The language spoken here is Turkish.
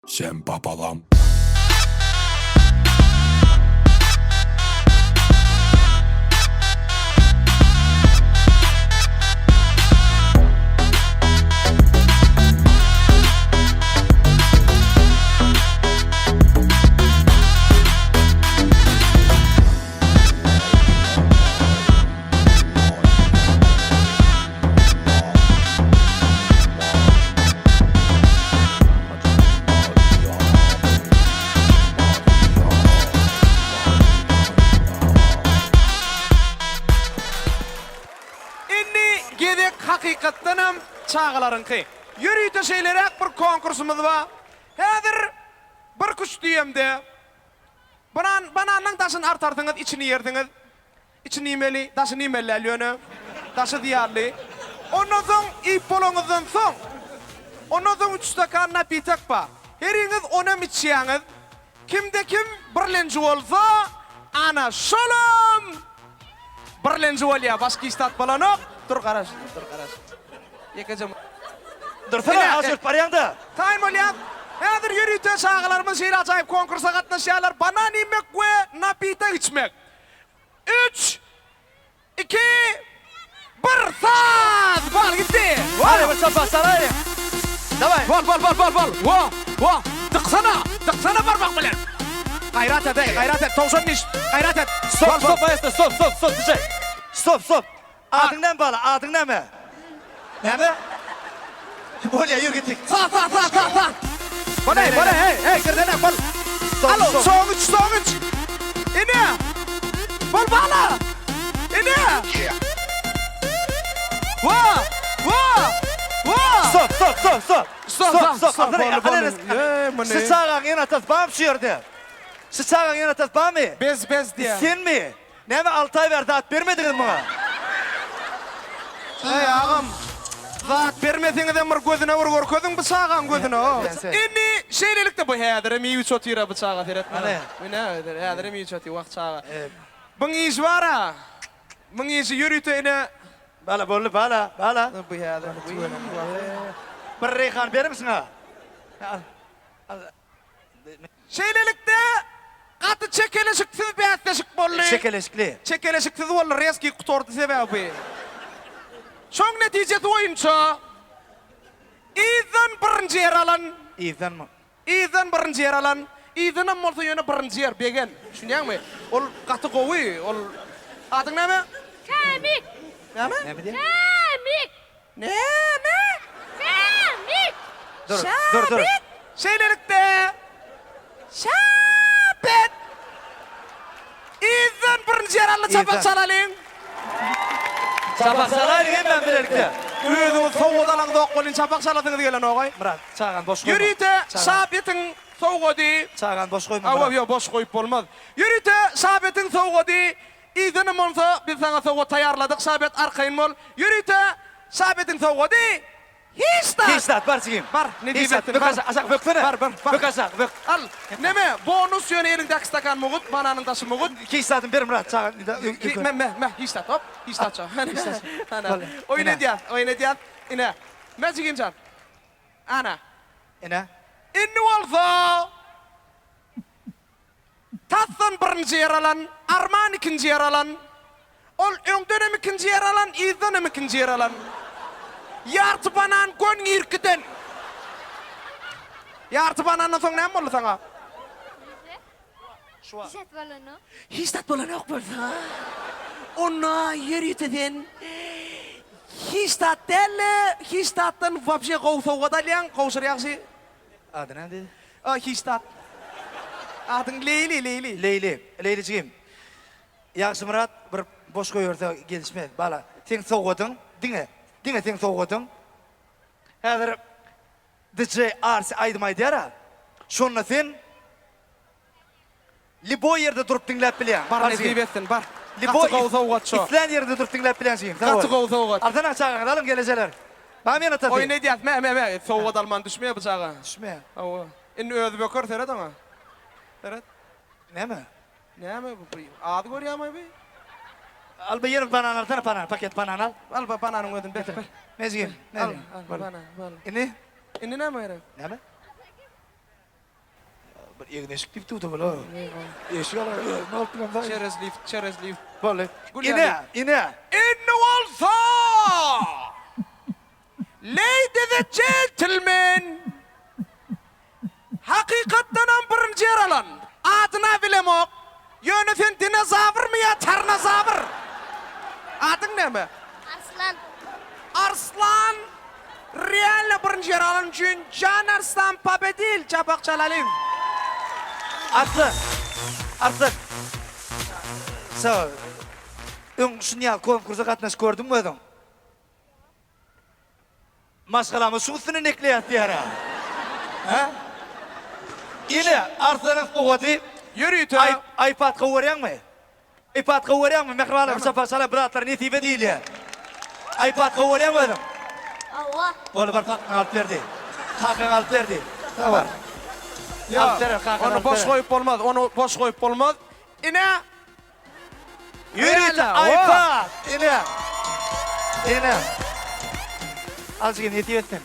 Sen papalam. Hakikattanam çağalarınki. Yürüyte şeylerek bir konkursumuz var. Hazır bir kuş diyemde. Bananın taşın artartınız, içini yerdiniz. İçini yemeli, taşını yemeli alıyorsun. Taşı diyarlı. Ondan sonra ip bolonuzdan son. Ondan sonra 3 stakan napitak var. Heriniz ona içiyeniz. Kimde kim birlenci olsa ana şolum. Birlenci ol ya, başka istat falan yok. Dur kardeş, dur kardeş. Yekeceğim. Dursana, azıcık parayanda. Time olyan. Hazır yürüyte çağalarımız şeyle acayip konkursa katlaşıyorlar. Banan yemek ve napita içmek. 3, 2, 1, saat. Bal gitti. Hadi bir çapa sarayım. Davay. Bal. Tıksana parmak bilen. Gayret et, gayret et. Tavşan iş. Gayret et. Stop, bayasta, stop, düşey. Stop. Adından bala, adından mı? Ne mi? Bolya, yürü gittik. Sağ. Bana, hey, girdene, bal. Alo, soğuç. İne. Bal bala. İne. Vaa. Stop. Sıçağın yanatas bağım şiyordu. Sıçağın yanatas bağım mı? Bez diye. Sen mi? Ne mi 6 ay verdi at vermediniz bana? Hey ağam. Zat vermediniz de bir gözüne vur gözün bıçağın gözüne o. İnni şeylelikte bu heydere mi üç otira bıçağı feretme. Ne heydere mi üç oti vakt çağı. Bun iş var ha. Bun iş yürütü ine. Bala. Bu heydere. Bir reyhan verir misin ha? Şeylelikte katı çekeleşiksiz bir atleşik bollu. Şekeleşikli. Çekeleşiksiz bollu reski kutordu sebebi. Şoň netijesi oyunça Ethan birinci yer alan. Ethan mı? Ethan birinci yer alan. Ethan'ın bolsa ýöne birinci yer begen. Şunýarmy? Ol gaty gowy, ol adyň näme? Kamik. Näme? Ne mi diye? Kamik. Näme? Kamik. Dur. Şeylelikde Şapet. Ethan birinci yer alan çapak çalalım. Çapak sarayın ben birlikte. Özüňiz sowgadan dokkolun çapak çaladyňyz gelen ogay. Murat, çağan boş koyma. Yürüyte Şapet'in sowgady. Çağan boş koyma. Awa yo boş koyup bolmaz. Yürüyte Şapet'in sowgady. Ethan'ym bolsa biz sana sowga taýarladyk. Şapet arkaýyn bol. Yürüyte Şapet'in sowgady. Histat var sigim. Bar, ne Histat, diýetsin? bök aşak böktüne. Bar. Bök aşak, bök. Al, neme? Bonus ýöne elinde stakan mugut, bananyň taşy mugut. İki histatın bir Murat, çağan. Me, histat, hop, histat ça. Ana. Vale. Oyna diýär, ine. Mäjigimjan. Ana. Ene? Inni bolsa Tathan birinci yer alan, Arman ikinci yer alan. Ol öňden ikinci yer alan, Ethan ikinci yer alan. Yartı banan gön irkiden. Yartı banandan soň näme boldy saňa? Hisat balonu. Histat bolan yok bolsa. Ona yürüteden. Histat delle, histatdan вообще goýsowga dalýan, goýşar ýaxşy. Adı ne dedi? Histat. Adyň Leyli. Leyliciğim. Yaxşı Murat, bir boş koyursa gelişme. Bala, sen soğudun, dinle sen soğudun. Hazır DJ Ars aydymay diyara. Şonla sen Libo yerde durup dinlep bilen. Bar ne giýbetsin, bar. Libo Gaty goýsowga ço. İslen yerde durup dinlep bilen sigim. Gaty goýsowga. Ardan açağa alın geleceler. Bana mı anlatadın? Oy ne diýät? Me. Sowga dalman düşmeye bıçağa. Düşme. Awa. Inni özü böker seret ama. Seret. Ne mi? Näme bu? Ady görýärmi be? Al bir yerim banan alsana banan, paket banan al. Al bananyň özüni ber. Mezgin. Al, bana. İni? Inni näme ýere? Ne mi? bir egin eşik dip tutu bala. Eşik ala, ne yaptın da? Çerez liv. Vallahi. Gul İne, yani. ine. İnne olsa! Ladies and gentlemen! Hakikatten birinci yer alan. Adına bilem ok. Yöneten dinozavr mı ya tarnazavr? Adın ne mi? Arslan. Arslan. Real birinci yer alan için Can Arslan Papedil çabuk çalalım. Arslan. Arslan. Sağ ol. Şunyal konkursa katnaş gördün mü ödün? Maşgalamı suğusunu nekleyat diyara. Ha? Yine Arslan'ın kuvveti Yürüytü. iPad kavurayan mı? iPad kavurayan mı? Mehraban'a bir sefer sana bıraklar netibe değil ya. iPad kavurayan mı ödün? Allah. Oğlum bak hakkını alıp verdi. Hakkını alıp verdi. Tamam. Ya, Alıp verir, hakkını onu alıp boş verir. koyup olmaz. Onu boş koyup olmaz. İne. Yürü Yalla, iPad. İne. İne. Azıcık netibe ettin.